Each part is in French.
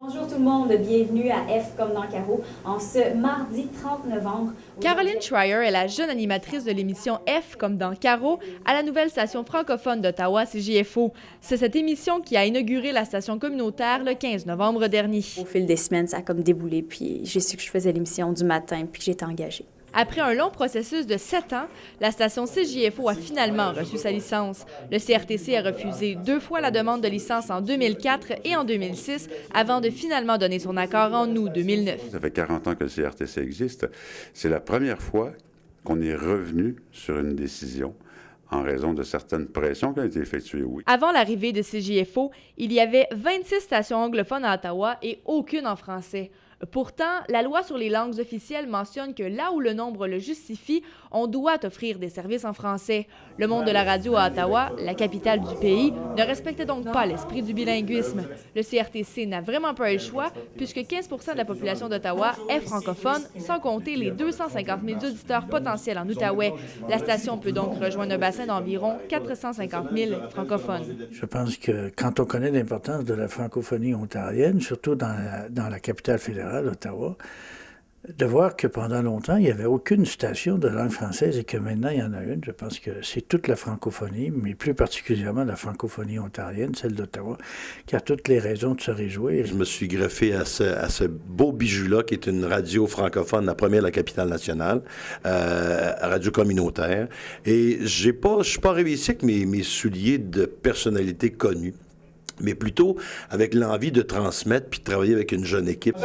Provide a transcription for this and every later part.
Bonjour tout le monde, bienvenue à F comme dans Caro en ce mardi 30 novembre. Caroline Schreier est la jeune animatrice de l'émission F comme dans Caro à la nouvelle station francophone d'Ottawa, CJFO. C'est cette émission qui a inauguré la station communautaire le 15 novembre dernier. Au fil des semaines, ça a comme déboulé, puis j'ai su que je faisais l'émission du matin, puis que j'étais engagée. Après un long processus de 7 ans, la station CJFO a finalement reçu sa licence. Le CRTC a refusé 2 fois la demande de licence en 2004 et en 2006 avant de finalement donner son accord en août 2009. Ça fait 40 ans que le CRTC existe. C'est la première fois qu'on est revenu sur une décision en raison de certaines pressions qui ont été effectuées, oui. Avant l'arrivée de CJFO, il y avait 26 stations anglophones à Ottawa et aucune en français. Pourtant, la loi sur les langues officielles mentionne que là où le nombre le justifie, on doit offrir des services en français. Le monde de la radio à Ottawa, la capitale du pays, ne respectait donc pas l'esprit du bilinguisme. Le CRTC n'a vraiment pas eu le choix, puisque 15 % de la population d'Ottawa est francophone, sans compter les 250 000 auditeurs potentiels en Outaouais. La station peut donc rejoindre un bassin d'environ 450 000 francophones. Je pense que quand on connaît l'importance de la francophonie ontarienne, surtout dans la capitale fédérale, Ottawa, de voir que pendant longtemps, il n'y avait aucune station de langue française et que maintenant, il y en a une. Je pense que c'est toute la francophonie, mais plus particulièrement la francophonie ontarienne, celle d'Ottawa, qui a toutes les raisons de se réjouir. Je me suis greffé à ce beau bijou-là, qui est une radio francophone, la première de la capitale nationale, radio communautaire. Et je suis pas arrivé ici avec mes souliers de personnalité connue, mais plutôt avec l'envie de transmettre puis de travailler avec une jeune équipe.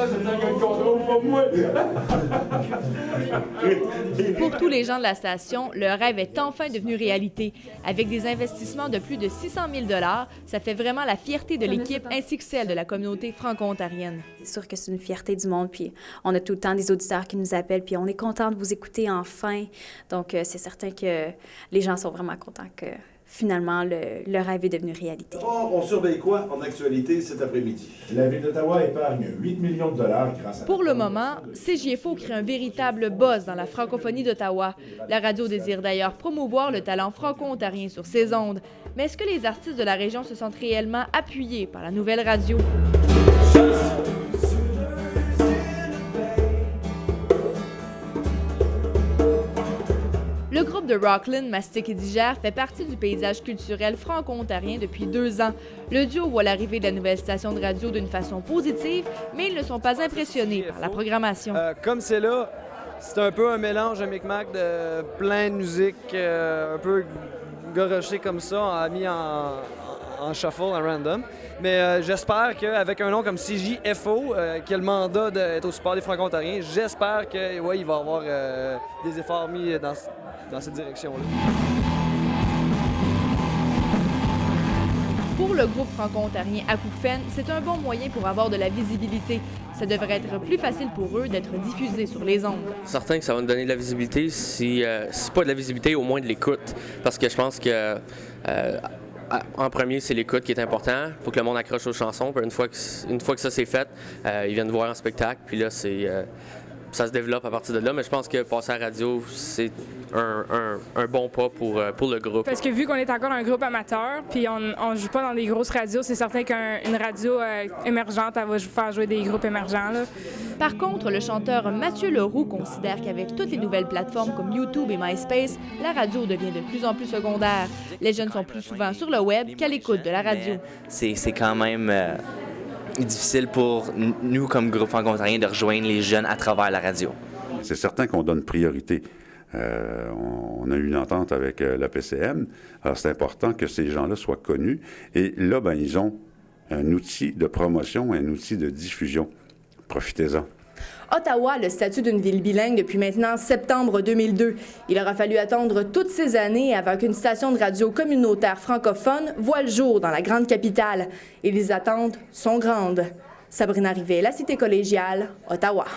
Pour tous les gens de la station, le rêve est enfin devenu réalité. Avec des investissements de plus de 600 000 $, ça fait vraiment la fierté de l'équipe ainsi que celle de la communauté franco-ontarienne. C'est sûr que c'est une fierté du monde, puis on a tout le temps des auditeurs qui nous appellent, puis on est content de vous écouter enfin. Donc, c'est certain que les gens sont vraiment contents que finalement, le rêve est devenu réalité. On surveille quoi en actualité cet après-midi? La Ville d'Ottawa épargne 8 millions de dollars grâce à... Pour le moment, CJFO crée un véritable buzz dans la francophonie d'Ottawa. La radio désire d'ailleurs promouvoir le talent franco-ontarien sur ses ondes. Mais est-ce que les artistes de la région se sentent réellement appuyés par la nouvelle radio? Le groupe de Rockland, Mastic et Digère fait partie du paysage culturel franco-ontarien depuis 2 ans. Le duo voit l'arrivée de la nouvelle station de radio d'une façon positive, mais ils ne sont pas impressionnés par la programmation. Comme c'est là, c'est un peu un mélange, un micmac de plein de musique, un peu goroché comme ça, mis en shuffle, en random. Mais j'espère qu'avec un nom comme CJFO, qui a le mandat d'être au support des Franco-Ontariens, j'espère qu'il va y avoir des efforts mis dans cette direction-là. Pour le groupe franco-ontarien Acouphène, c'est un bon moyen pour avoir de la visibilité. Ça devrait être plus facile pour eux d'être diffusés sur les ondes. Certain que ça va nous donner de la visibilité. Si pas de la visibilité, au moins de l'écoute. Parce que je pense que... en premier, c'est l'écoute qui est important. Il faut que le monde accroche aux chansons. Puis une fois que ça c'est fait, ils viennent voir un spectacle. Puis là, ça se développe à partir de là. Mais je pense que passer à la radio, c'est un bon pas pour le groupe. Parce que vu qu'on est encore un groupe amateur, puis on joue pas dans des grosses radios, c'est certain qu'une radio émergente, elle va faire jouer des groupes émergents, là. Par contre, le chanteur Mathieu Leroux considère qu'avec toutes les nouvelles plateformes comme YouTube et MySpace, la radio devient de plus en plus secondaire. Les jeunes sont plus souvent sur le web qu'à l'écoute de la radio. C'est quand même difficile pour nous, comme groupe franco-ontarien, de rejoindre les jeunes à travers la radio. C'est certain qu'on donne priorité. On a eu une entente avec la PCM. Alors, c'est important que ces gens-là soient connus. Et là, ils ont un outil de promotion, un outil de diffusion. Profitez-en. Ottawa a le statut d'une ville bilingue depuis maintenant septembre 2002. Il aura fallu attendre toutes ces années avant qu'une station de radio communautaire francophone voie le jour dans la grande capitale. Et les attentes sont grandes. Sabrina Rivet, La Cité collégiale, Ottawa.